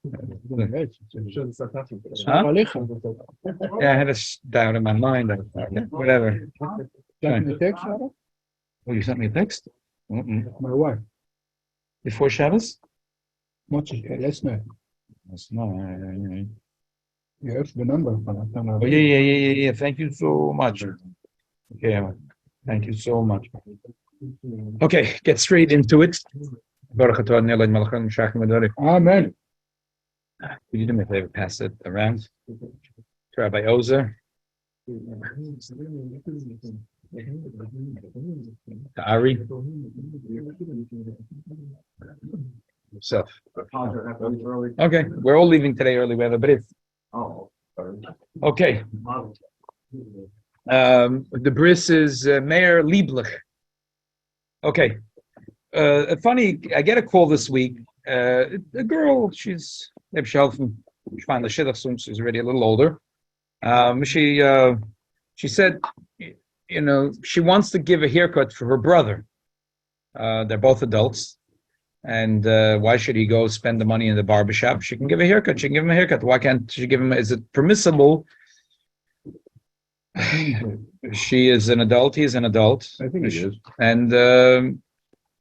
Huh? Yeah, I had a doubt in my mind. Okay, whatever. Sent me a text, Sarah? Oh, you sent me a text? My wife. Before Shabbos? What's it? Last night. No. You have the number. Oh, yeah. Thank you so much. Okay, thank you so much. Okay, get straight into it. Amen. Could you do me a favor? Pass it around to Rabbi Ozer, to Ari, yourself. Okay, we're all leaving today early. We have a brief. Okay. The bris is Mayor Lieblich. Okay. Funny, I get a call this week. A girl, she's she's already a little older. She said, she wants to give a haircut for her brother. They're both adults. And why should he go spend the money in the barbershop? She can give a haircut. She can give him a haircut. Why can't she give him? Is it permissible? She is an adult. He is an adult. I think it is. And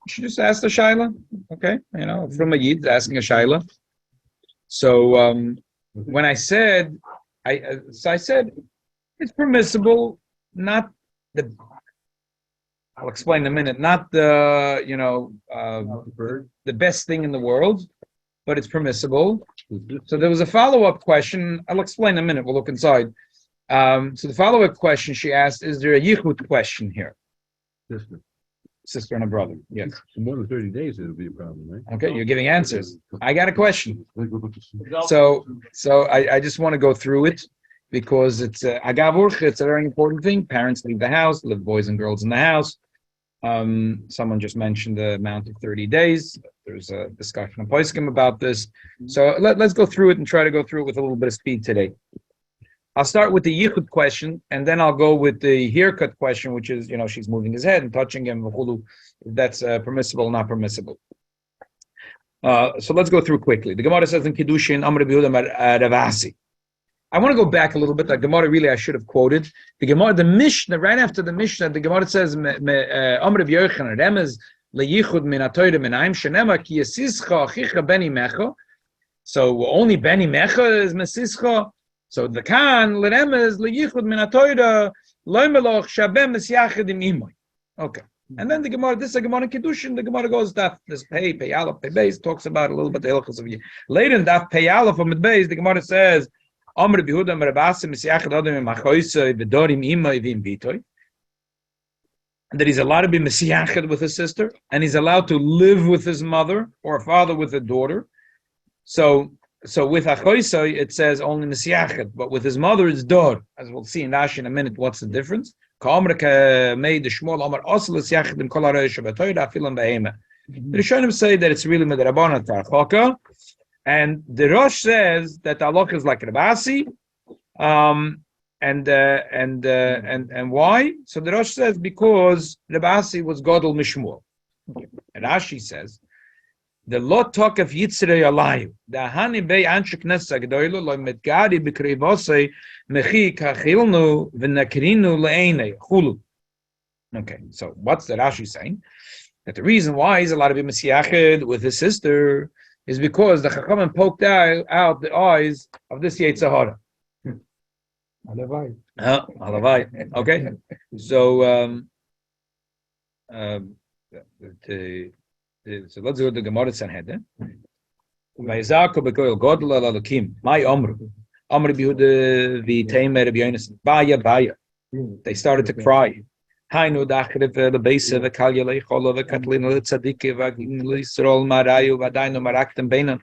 she just asked a shaila. Okay, from a yid asking a shaila. So when I said, I said it's permissible, not the. I'll explain in a minute. Not the the best thing in the world, but it's permissible. So there was a follow-up question. I'll explain in a minute. We'll look inside. So the follow-up question she asked: is there a yichud question here? Sister and a brother. Yes. For more than 30 days, it'll be a problem, right? Okay, you're giving answers. I got a question. So I just want to go through it because it's agavurch. It's a very important thing. Parents leave the house, live boys and girls in the house. Someone just mentioned the amount of 30 days. There's a discussion on Poskim about this. So let's go through it and try to go through it with a little bit of speed today. I'll start with the yichud question, and then I'll go with the haircut question, which is, she's moving his head and touching him. If that's permissible or not permissible. So let's go through quickly. The Gemara says in Kiddushin, Amr B'Yehuda Ravasi. I want to go back a little bit. The Gemara really I should have quoted. The Gemara, the Mishnah, right after the Mishnah, the Gemara says, Amr B'Yochanan, Remez leyichud min ha'Torah minayim shenema ki yasischa achicha beni mecha. So only beni mecha is mesischa. So the Khan leremez leyichud min ha'Torah lo meloch shabem mesyachid im imoy. Okay. And then the Gemara, this is a Gemara in Kiddushin, the Gemara goes daf, this pay aleph, pay beis, talks about a little bit the hilchos of you. Later in daf pay aleph from beis, the Gemara says, Amr B'Yehuda Merabasim Misyachad Adam Machoisay V'Dorim Imay V'Im Bitoy. That he's allowed to be Misyachad with his sister, and he's allowed to live with his mother or a father with a daughter. So with Achoisay it says only Misyachad, but with his mother it's Dor. As we'll see in Rashi in a minute, what's the difference? Made the Shmuel Amar Osel Misyachad in Kol HaRosh V'Toyra Afilam B'Hema. The Rishonim say that it's really Midrabanan Tarchoka. And the Rosh says that the halakha is like Rabasi, and why? So the Rosh says because Rabasi was Gadol Mishmuel. And Rashi says the lot talk of Yitzrei Alayu, the Hani Bey Anshik Nesa Gdoilo lo Metgadi B'Krivosei Mechi Kachilnu V'Nakrinu Le'enei Chulu. Okay, so what's the Rashi saying? That the reason why he's allowed to be Mesiachid with his sister is because the Chachamim poked out the eyes of this Yetzirah. Alavai. Okay. So so let's go to the Gemara Sanhedrin. Vayizako b'koil godel al alakim. My Amr B'Yehuda v'Teimer B'Yonis. Baya. They started to cry. Hainu dachrev lebeise v'kalya leicholo v'katlina letzadike v'lisrol marayu v'adainu maraktem beinan.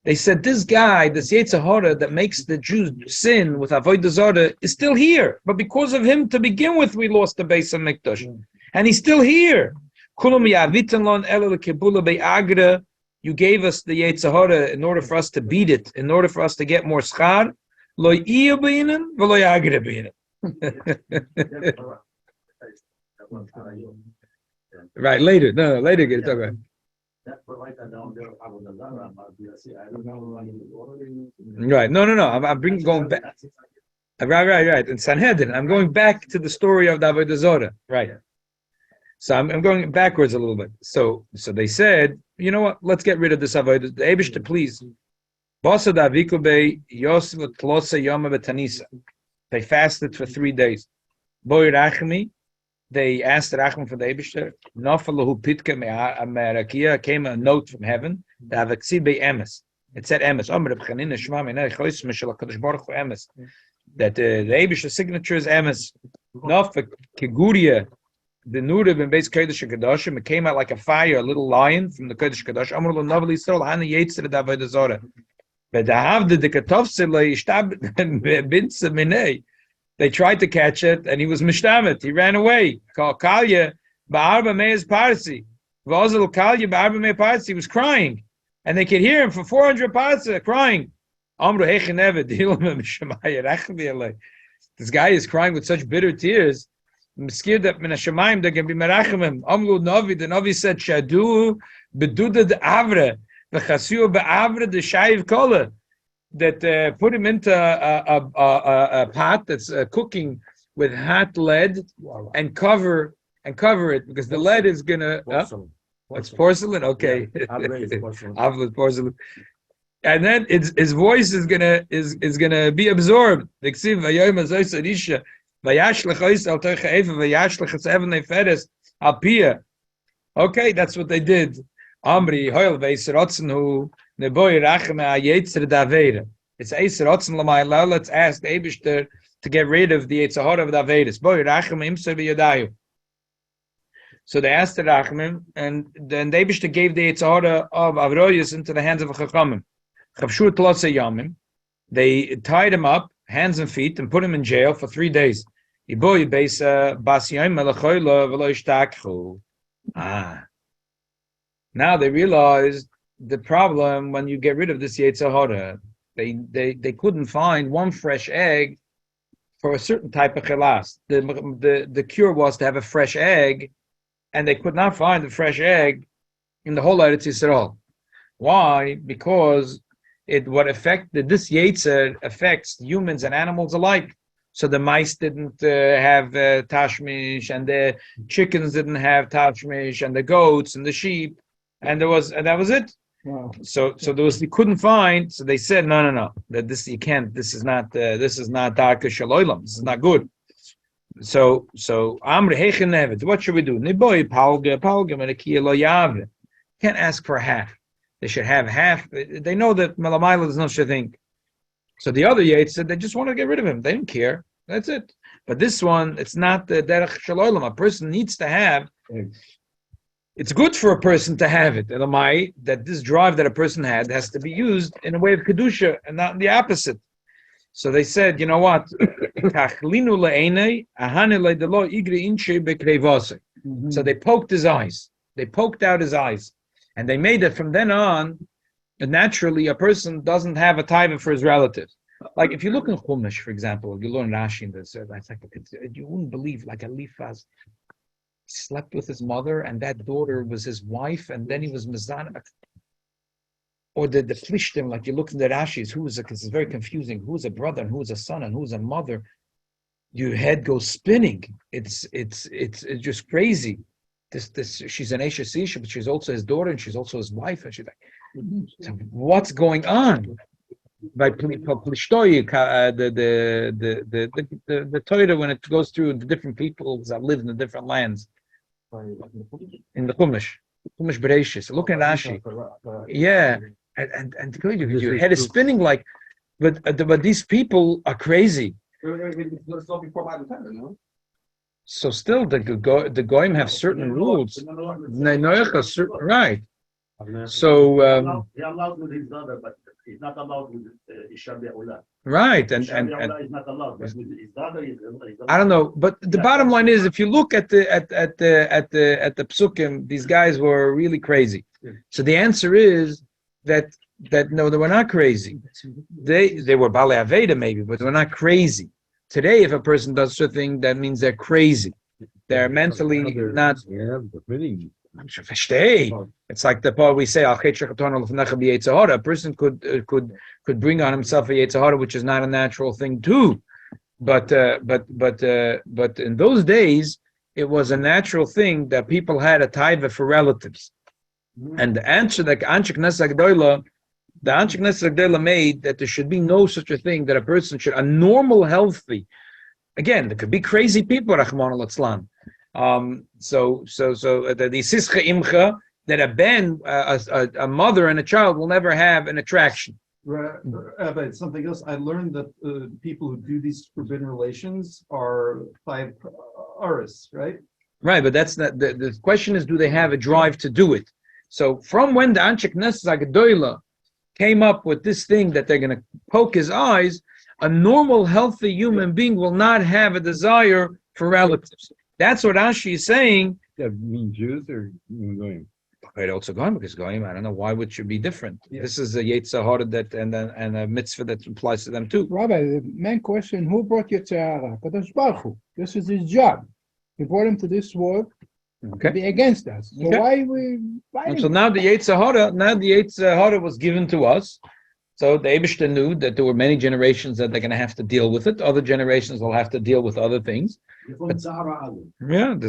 They said this guy, this Yetzirah that makes the Jews sin with avodah zarah is still here, but because of him to begin with, we lost the Beis Hamikdash, and he's still here. Kulum yavitanlon elo lekebula be'agra. You gave us the Yetzirah in order for us to beat it, in order for us to get more schar. Lo iya beinan v'lo yagra beinan. Right, later. No, later get to talk about. Right. No. I'm bringing going back. Right. In Sanhedrin, I'm going back to the story of the Avodah Zarah. Right. So I'm going backwards a little bit. So they said, you know what? Let's get rid of this Avodah. The Eibishter, please. They fasted for 3 days. Boy Rachmi, they asked Rachmi for the Eibishter. Nofalahu Pitka Me'arakia, came a note from heaven. It said emes. That the Eibishter signature is emes. Nofak Kiguria, the Nurav in base Kodesh Kedoshim, it came out like a fire, a little lion from the Kodesh Kedosh. Amr lo Novel Yisrael Hana Yetzer da Avodah Zarah. But the Havde the Katofsele Ishtab Binsa Minei. They tried to catch it, and he was mishtamet. He ran away. Kalya ba'arba meis parsi. V'ozel kalya ba'arba meis parsi. He was crying, and they could hear him for 400 parsi crying. Amru hechenevet dilam mishamayir achvi alei. This guy is crying with such bitter tears. I'm scared that min hashamayim they can be merachimim. Amru Navi. The Navi said shadu bedudad avre v'chasiu be'avre de shayiv kola. That put him into a pot that's cooking with hot lead and cover it because the lead is gonna. It's porcelain, okay. Avlet porcelain, and then his voice is gonna be absorbed. Okay, that's what they did. Amri hoil veisrotzen Neboy Rachem Yetzer Daveda. It's Eiser Otzen Lamayla. Let's ask the Eibishter to get rid of the Yitzhahara of Davedis. Boy Rachem Imser V'Yodayu. So they asked the Rachamim, and then the Eibishter gave the Yitzhahara of Avroyus into the hands of the Chachamim. Chavshur Tlotze Yamim. They tied him up, hands and feet, and put him in jail for 3 days. Iboy Beisa Bas Yom Melachoyla V'Lo Ishtakchu. Now they realized the problem when you get rid of this Yetzer Hara, they couldn't find one fresh egg for a certain type of chelas. The cure was to have a fresh egg, and they could not find the fresh egg in the whole Eretz Yisrael. Why? Because this Yetzer affects humans and animals alike. So the mice didn't have tashmish, and the chickens didn't have tashmish, and the goats and the sheep, and that was it. Wow. So they couldn't find. So they said, no, that this you can't. This is not darka shaloilam. This is not good. So Amr hechenevet. What should we do? Niboy palga merakia lo yave. Can't ask for half. They should have half. They know that Malamayla is no such thing. So the other Yates said they just want to get rid of him. They didn't care. That's it. But this one, it's not the derech shaloilam. A person needs to have. It's good for a person to have it. Elamai, that this drive that a person had has to be used in a way of kedusha and not in the opposite. So they said, you know what? So they poked his eyes. They poked out his eyes, and they made it from then on. And naturally, a person doesn't have a taiva for his relatives. Like if you look in Chumash, for example, you learn Rashi in this. You wouldn't believe, like Eliphaz slept with his mother, and that daughter was his wife, and then he was Mizan. Or the Flishtim, like you look in the Rashis, because it's very confusing. Who's a brother and who's a son and who's a mother? Your head goes spinning. It's just crazy. This she's an Esha Sisha, but she's also his daughter and she's also his wife, and she's like, so what's going on? By Plishtoy, the Torah, when it goes through the different peoples that live in the different lands, in the Chumash Bereshis, look at Rashi, yeah, and your head is spinning like, but these people are crazy. So still, the Goyim have certain rules, right? So he allowed with his daughter, but it's not allowed with Isha Be'ula. Right, and Is not allowed, but with his daughter is allowed. I don't know, but the bottom line is, if you look at the psukim, these guys were really crazy. So the answer is that no, they were not crazy. They were Bale Aveda maybe, but they were not crazy. Today, if a person does such a thing, that means they're crazy. They're mentally not. Yeah, the meaning. It's like the part we say, a person could bring on himself a Yetzer Hara, which is not a natural thing too. But in those days, it was a natural thing that people had a taiva for relatives. And the answer that Anshe Knesset Agdola made that there should be no such a thing, that a person should, a normal, healthy, again, there could be crazy people, Rahman al-Atzlan. So the Sischa Imcha, that a mother and a child will never have an attraction. Rabbi, something else. I learned that people who do these forbidden relations are 5 aris, right? Right, but that's not the question. Is do they have a drive to do it? So from when the Anshe Knesset Agdola came up with this thing that they're going to poke his eyes, a normal, healthy human being will not have a desire for relatives. That's what Rashi is saying. That mean Jews or going? But also going, because going, I don't know why it should be different. Yeah. This is a Yetzer Hara that and a mitzvah that applies to them too. Rabbi, the main question: who brought Yetzer Hara? Kadosh Baruch Hu. This is his job. He brought him to this world to be against us. So why we? So now the Yetzer Hara was given to us. So the Eibishter knew that there were many generations that they're going to have to deal with it. Other generations will have to deal with other things. This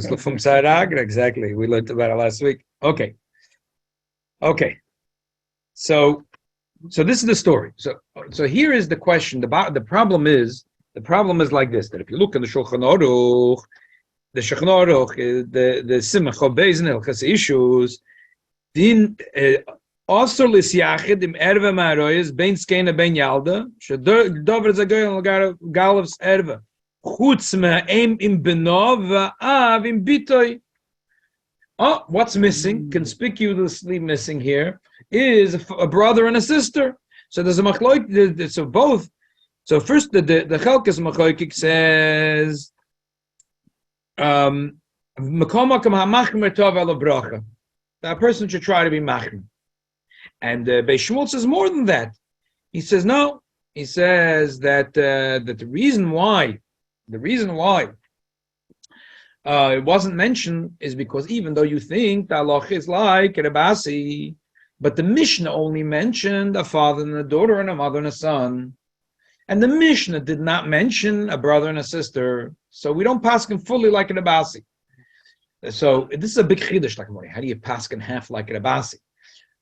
is from Sahara, exactly. We learned about it last week. Okay. So this is the story. So here is the question. The problem is like this: that if you look in the Shulchan Aruch, the Simcha Beis Hilchos issues, din also lisyachid im erve maroyes bein skena bein yalda shedover zagoy galovs erve chutz me'em im benov av im bitoy. Oh, what's missing? Conspicuously missing here is a brother and a sister. So there's a machloik. So both. So first, the Chelkas Machoikik says, "Makom makom hamachmer tov elav bracha." That person should try to be machmer. And Beis Shmuel says more than that. He says no. He says that the reason why it wasn't mentioned is because even though you think the halach is like Rebasi, but the Mishnah only mentioned a father and a daughter and a mother and a son, and the Mishnah did not mention a brother and a sister. So we don't paskin fully like Rebasi. So this is a big chiddush. Like, how do you paskin half like Rebasi?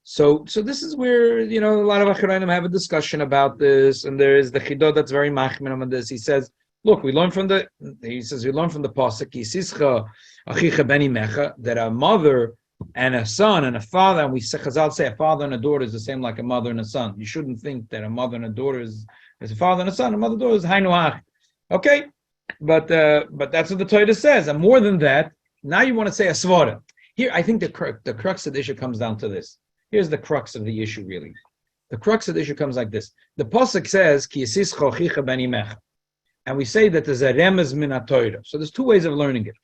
So this is where, a lot of Achronim have a discussion about this, and there is the Chidot that's very machmir on this. He says, look, we learn from the pasuk Yisischa Achicha Beni Mecha, that a mother and a son and a father, and Chazal say a father and a daughter is the same like a mother and a son. You shouldn't think that a mother and a daughter is a father and a son. A mother and a daughter is Hainu Ach. Okay, but that's what the Torah says. And more than that, now you want to say a svara. Here, I think the crux of the issue comes down to this. Here's the crux of the issue, really. The crux of the issue comes like this. The pasuk says, Ki yisischa achicha ben imecha. And we say that there's a remez min ha-Torah. So there's two ways of learning it.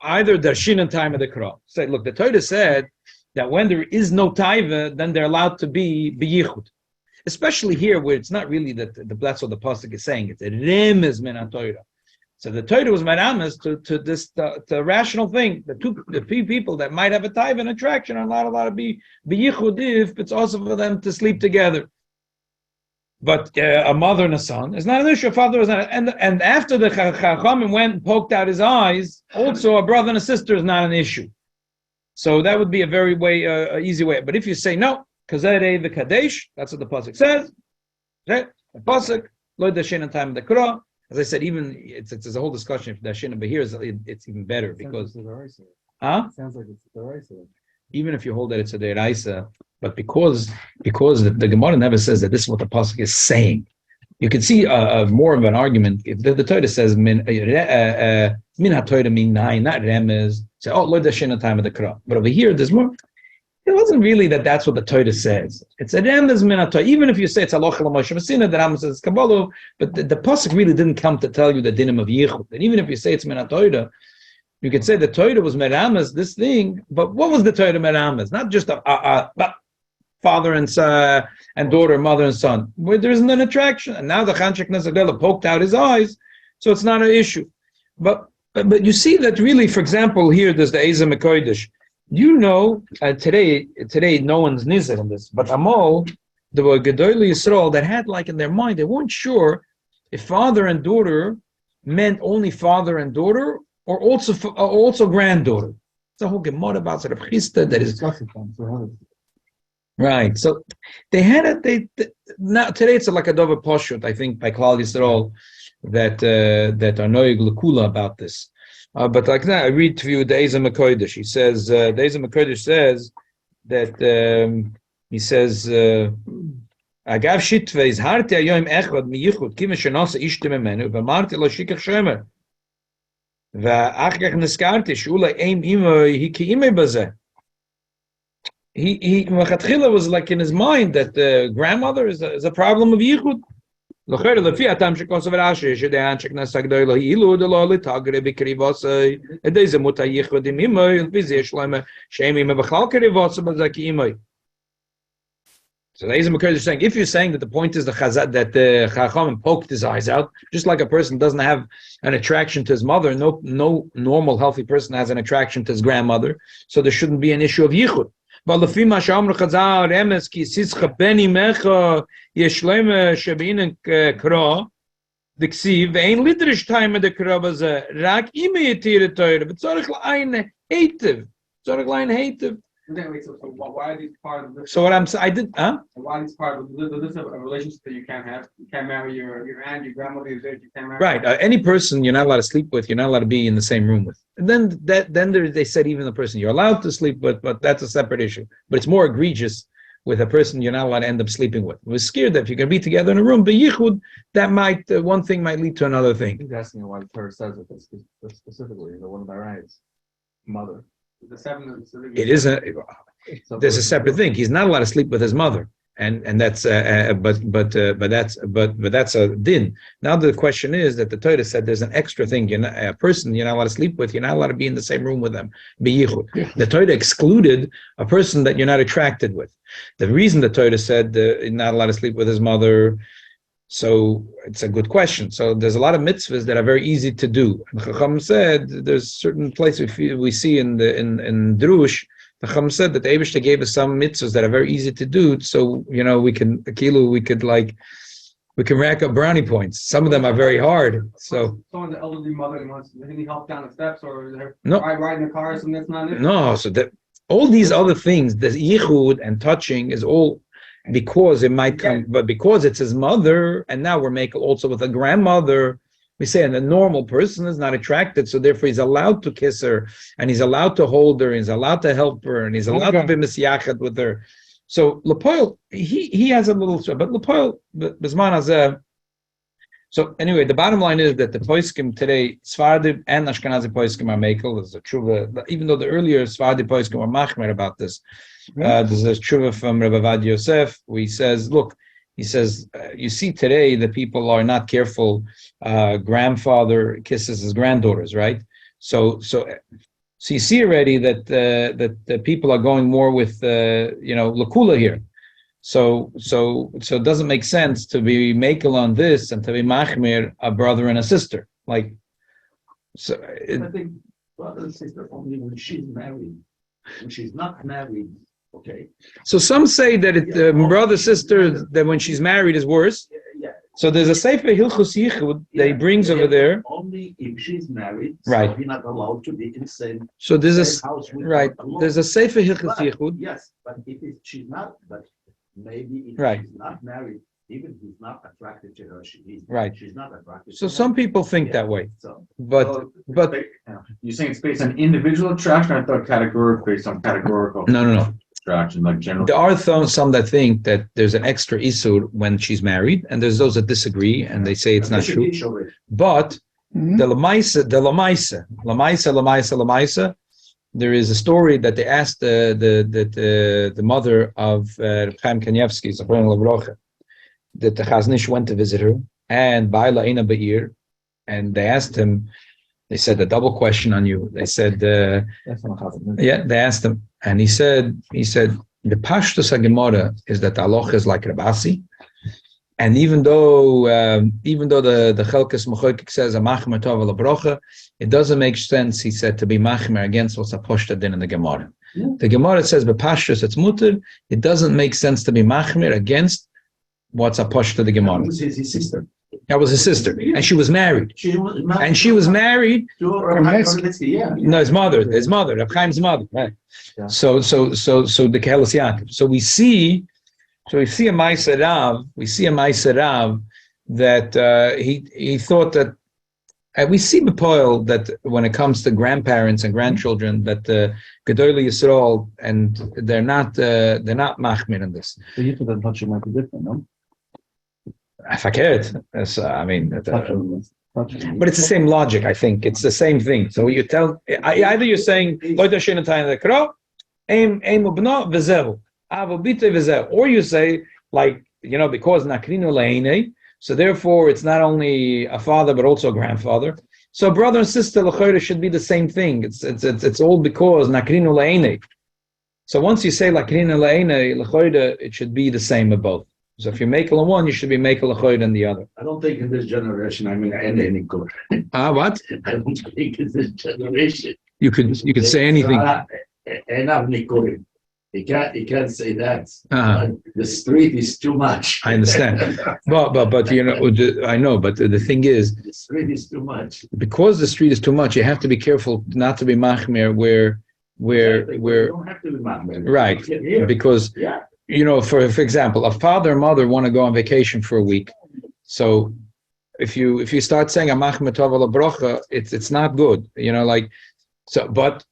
Either the shin and time of the Torah. Say, look, the Torah said that when there is no taiva, then they're allowed to be yichud. Especially here, where it's not really that that's what the pasuk is saying. It's a remez min ha-Torah. So the Torah was merames to this the rational thing. The two people that might have a taiva and attraction are not allowed to be yichud if it's also for them to sleep together. But a mother and a son is not an issue. A father is not, and after the Chachamim went and poked out his eyes, also a brother and a sister is not an issue. So that would be a very easy way. But if you say no, kazerei v'kadesh, that's what the pasuk says. The pasuk lo dashin in time of the Korah. As I said, even it's a whole discussion if dashin, but here it's even better because Sounds like it's the Raisa. Even if you hold that it's a deraisa, but because the Gemara never says that this is what the pasuk is saying, you can see more of an argument. If the Torah says min ha-Torah min nine, not remez, say lo dashin time of the Korah. But over here, there's more. It wasn't really that's what the Torah says. It's a remez min ha-Torah. Even if you say it's halacha l'moshe Messina, the Rambam says it's Kabbalah, but the pasuk really didn't come to tell you the dinim of yichud. And even if you say it's min ha-Torah, you could say the Torah was meramas, this thing, but what was the Torah meramas? Not just a father and son, and daughter, mother and son, where there isn't an attraction. And now the Anshe Knesset poked out his eyes, so it's not an issue. But But you see that really, for example, here there's the Ezra Mekodesh. Today no one's nizar in this, but Amol, there were Gedolei Yisrael that had like in their mind, they weren't sure if father and daughter meant only father and daughter or also granddaughter. It's a whole Gemara about Rav Chisda that is right. So they had it. Now today it's like a dova poshut, I think, by Kollel Yisrael that are noig lekula about this. But like that, I read to you the Ezra Mekodesh. He says the Ezra Mekodesh says that he says Agav shitve is harti ayoim echad miyichud kim shenasa ishte memenu v'marti lo shikach shomer v'achkach neskarti shula eim imo hi ki imo bazeh. He Machatchila was like in his mind that the grandmother is a problem of yichud. Locher lefi atam shekosav rashi shedean sheknas agdoilo ilu delo litagre bikrivosay edeze muta yichud im imo lefi shlema shemi me b'chal krivosay bazaki imo. So the Ezra Mekodesh is saying, if you're saying that the point is that the Chacham poked his eyes out, just like a person doesn't have an attraction to his mother, no normal healthy person has an attraction to his grandmother, so there shouldn't be an issue of yichud. But lefima shamru chazal remes ki sischa beni mecha yeshlema shabin kra diksiv ve'ein lidrish time the kra baze rak ime yitire toyre b'tzorich la'ayin hatev. So why are these part of this? So what I'm saying, I did, Why are these part of this is a relationship that you can't have? You can't marry your aunt, your grandmother, you can't marry. right. Any person you're not allowed to sleep with, you're not allowed to be in the same room with. And then they said even the person you're allowed to sleep with, but that's a separate issue. But it's more egregious with a person you're not allowed to end up sleeping with. We're scared that if you're going to be together in a room, but yichud, that might one thing might lead to another thing. He's asking why the Torah says it specifically, the one of my rights, mother. The seven. It is there's a separate thing. He's not allowed to sleep with his mother, and that's but that's a din. Now the question is that the Torah said there's an extra thing. A person you're not allowed to sleep with. You're not allowed to be in the same room with them. B'yichud. The Torah excluded a person that you're not attracted with. The reason the Torah said you're not allowed to sleep with his mother. So it's a good question. So there's a lot of mitzvahs that are very easy to do. And Chacham said there's certain places we see in Drush. Chacham said that the Eibishter gave us some mitzvahs that are very easy to do. So we can rack up brownie points. Some of them are very hard. So someone the elderly mother wants any help down the steps or they're no riding the car, and that's not it. No, so that all these other things, the yichud and touching is all. Because it might come, but because it's his mother, and now we're making also with a grandmother, we say, and a normal person is not attracted, so therefore he's allowed to kiss her, and he's allowed to hold her, and he's allowed to help her, and he's allowed to be misyached with her. So Lepoil, he has a little, but Lepoil, Bisman Hazeh. So anyway, the bottom line is that the Poiskim today, Sfardi and Ashkenazi Poiskim are makel. There's a tshuva, even though the earlier Sfardi Poiskim were machmer about this. There's a tshuva from Rabbi Vad Yosef, where he says, you see today that people are not careful. Grandfather kisses his granddaughters, right? So you see already that the people are going more with lakula here. So it doesn't make sense to be makel on this and to be machmir a brother and a sister. I think brother and sister only when she's married. When she's not married, okay. So some say that brother sister that when she's married is worse. Yeah. So there's a Sefer Hilchos Yichud that he brings over there. Only if she's married, right? So we're not allowed to be in the same. So there's same house with right. There's a Sefer Hilchos Yichud. Yes, but if she's not, but maybe if she's not married, even if he's not attracted to her, she's not attracted. So some people think that way. So, but you're saying it's based on individual attraction? I thought based on categorical. No. Attraction, like general. There are some that think that there's an extra isur when she's married, and there's those that disagree and they say it's not true. But the lamaisa. There is a story that they asked the mother of Chaim Kanievsky, that the Chaznish went to visit her, and Ba'ila Eina Ba'ir, and they asked him, they said a double question on you. They said, they asked him, and he said, the Pashtus HaGemara is that the halacha is like Rabasi, And even though the Chelkas Mechoikik says a machmer tov ala brocha, it doesn't make sense, he said, to be machmer against what's a poshta din in the Gemara. Yeah. The Gemara says b'pashtus it's mutter. It doesn't make sense to be machmer against what's a poshta the Gemara. That was his sister. That was his sister, and she was married. She Was married. To Rabbi Kollel, yeah. No, his mother, Reb Chaim's mother, right? Yeah. So the Kehelas Yaakov. So we see a Ma'aser Rav that he thought that, and we see B'Poel that when it comes to grandparents and grandchildren that Gedolei Yisrael and they're not machmir in this. So you thought that might be different, no? Fakert. But it's the same logic, I think. It's the same thing. So you tell either you're saying or you say, like, because nakrinu le'enei, so therefore it's not only a father but also a grandfather. So brother and sister l'chayre should be the same thing. It's all because nakrinu le'enei. So once you say nakrinu le'enei l'chayre, it should be the same of both. So if you make on one, you should be making l'chayre in the other. I don't think in this generation, any good. What? I don't think in this generation. You could say anything. Enough nikurim. You can't say that. Uh-huh. The street is too much. I understand, but I know. But the thing is, the street is too much. Because the street is too much, you have to be careful not to be machmir where You don't have to be machmir. Right, because for example, a father and mother want to go on vacation for a week. So if you start saying a machmir tov ala brocha, it's not good. But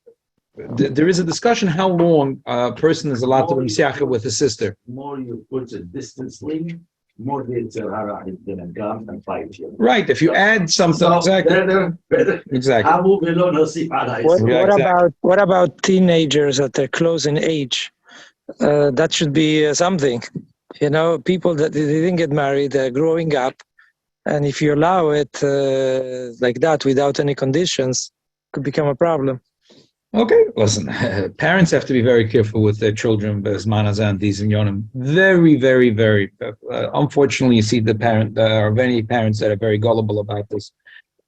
there is a discussion how long a person is allowed to be misiacha with a sister. The more you put a distance limit, more the Yetzer Hara is going to come and fight you. Right. If you add something, So exactly. Exactly. What about teenagers that are close in age? That should be something. People that they didn't get married, they're growing up, and if you allow it like that without any conditions, it could become a problem. Okay, listen, parents have to be very careful with their children. Very, very, very. Unfortunately, you see there are many parents that are very gullible about this.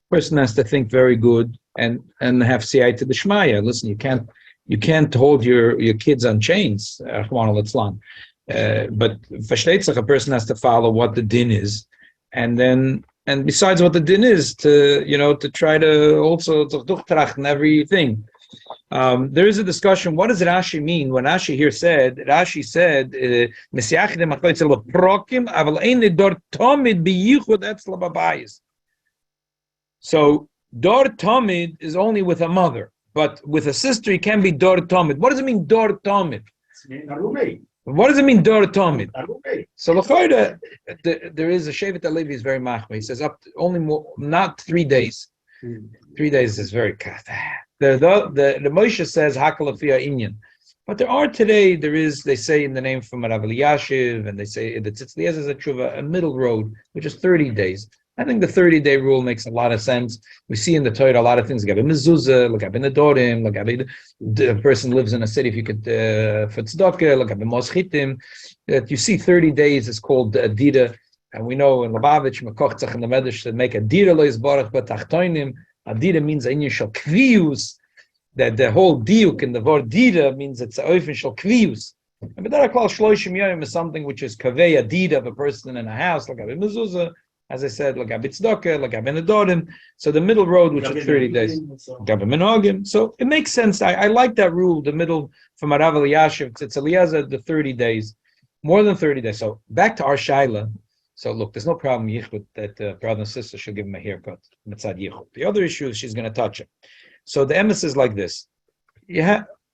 Person has to think very good and have siyai to the shmaya. Listen, you can't hold your kids on chains. But a person has to follow what the din is, and besides what the din is, to try to also durchtrachten everything. There is a discussion. What does Rashi mean when Rashi said, so dor tomid is only with a mother, but with a sister it can be dor tomid. What does it mean dor tomid? What does it mean dor tomid? So there is a Shevet Alevi is very machmir. He says up to not 3 days. 3 days is very The Moshe says hakalafia inyan, but they say in the name from Rav Eliyashiv, and they say the Tzitz Eliezer is a tshuva, a middle road, which is 30 days. I think the 30-day rule makes a lot of sense. We see in the Torah a lot of things. Like in mezuzah, like in the dorim, like the person lives in a city. If you could for tzedakah, like in moschitim, that you see 30 days is called adira, and we know in Lubavitch, Mekochtzach in the Medrash to make adira lo yisbarach b'tachtoinim. Adira means a inyan shel kvius, that the whole diuk in the word dira means it's a oifen shel kvius. And B'derech klal shloishim yom is something which is kavei adira of a person in a house, like a mezuzah, as I said, like a tzedakah, like a benedorim. So the middle road, which is 30 days, so it makes sense. I like that rule. The middle from Rav Eliyashiv, Tzitz Eliezer, the 30 days, more than 30 days. So back to our shaila. So look, there's no problem yichud that brother and sister should give him a haircut. The other issue is she's going to touch it. So the emes is like this.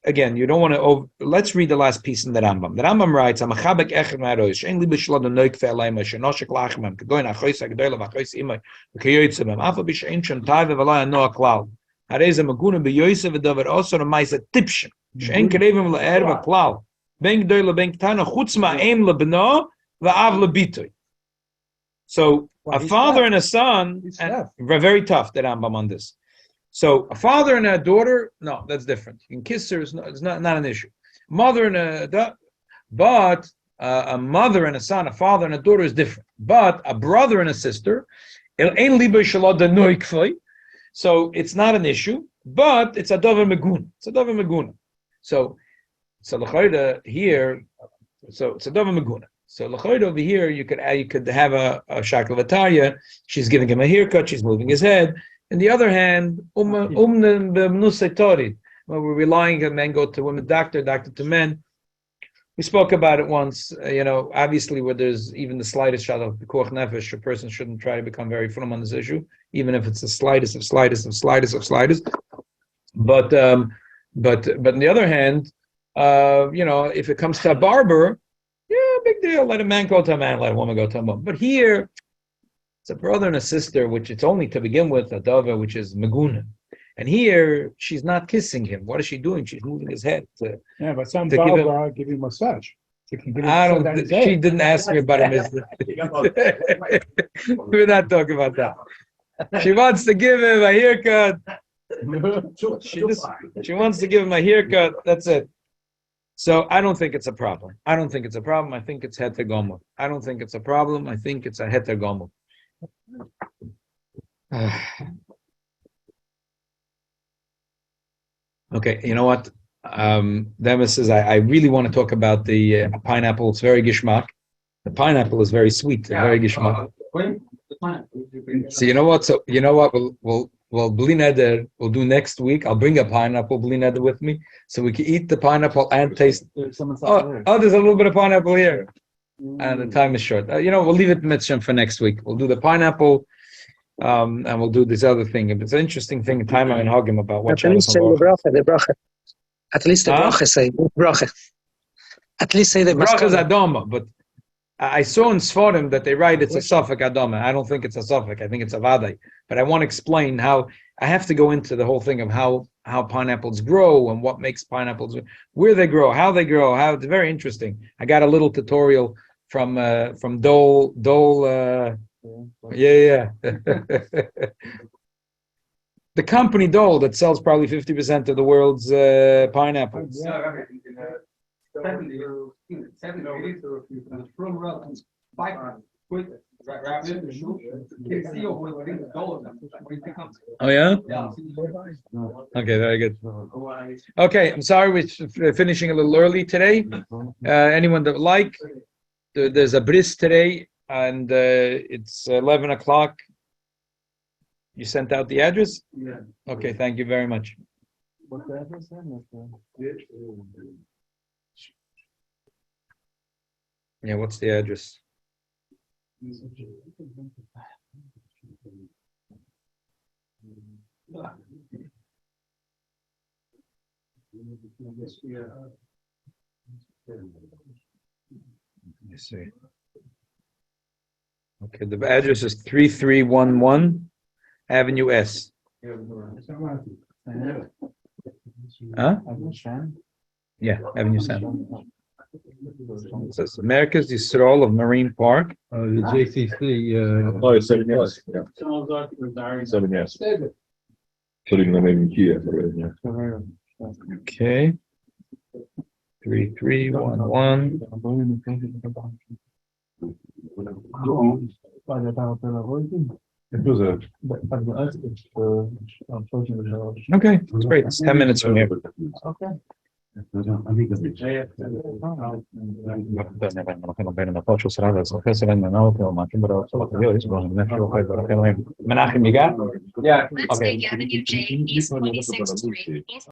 Again, you don't want to. Let's read the last piece in the Rambam. The Rambam writes, "Amachabek echem ha'roish. Ein li b'shlad noik ve'alayim she'noshek lachmem kegoyin achois ha'gedola v'achois imay v'keyoytzem afa b'shein shem tai ve'valay noa klal. Harei ze maguna b'yoyse v'davar osor ma'isa tipshin she'en kerevim le'er v'klal ben gedola ben ketana chutz ma'em lebno v'av lebitoy." So a father and a son, and very tough, the Rambam on this. So a father and a daughter, no, that's different. You can kiss her, it's not an issue. Mother and a daughter, but a mother and a son, a father and a daughter is different. But a brother and a sister, so it's not an issue, but it's a davar meguna. It's a davar meguna. So l'chayda here, so it's a davar meguna. So l'chayda over here, you could have a shakel v'tarya. She's giving him a haircut. She's moving his head. On the other hand, we're relying on men go to women doctor to men. We spoke about it once. Obviously, where there's even the slightest shot of pikuach nefesh, a person shouldn't try to become very firm on this issue, even if it's the slightest. But on the other hand, if it comes to a barber, big deal. Let a man go to a man, let a woman go to a woman. But here, it's a brother and a sister, which it's only to begin with a dava, which is meguna. And here, she's not kissing him. What is she doing? She's moving his head. But some barber give him massage. She didn't ask me about him. We're not talking about that. She wants to give him a haircut. She wants to give him a haircut. That's it. So I don't think it's a problem. I think it's heter gomor. I don't think it's a problem. I think it's a heter gomor. Okay, you know what? Dema says, I really want to talk about the pineapple. It's very gishmak. The pineapple is very sweet, very gishmak. So you know what? We'll bli neder, we'll do next week. I'll bring a pineapple bli neder with me, so we can eat the pineapple and taste. There's a little bit of pineapple here, and the time is short. We'll leave it mitzvah for next week. We'll do the pineapple. And we'll do this other thing. It's an interesting thing. Time I'm him about what. At least say the bracha. At least the bracha say bracha. At least say the bracha is adoma. But I saw in Sforim that they write it's a suffix adoma. I don't think it's a suffix. I think it's a vadai. But I want to explain how. I have to go into the whole thing of how pineapples grow and what makes pineapples, where they grow, how they grow. How it's very interesting. I got a little tutorial from Dole. Yeah. The company Dole that sells probably 50% of the world's pineapples. Oh yeah? Okay, very good. Okay, I'm sorry we're finishing a little early today. Anyone that would like, there's a bris today. And it's 11 o'clock. You sent out the address? Yeah. Okay, thank you very much. What's the address then? Yeah, what's the address? Let me see. Okay, the address is 3311 Avenue S. Huh? Yeah, Avenue San. It says America's Yisrael of Marine Park. The JCC. 7 years. 7 years. Okay. 3311. Okay, that's great. It's 10 minutes from here. Okay. Menachem, you got? Let's take Avenue J, East 26th Street.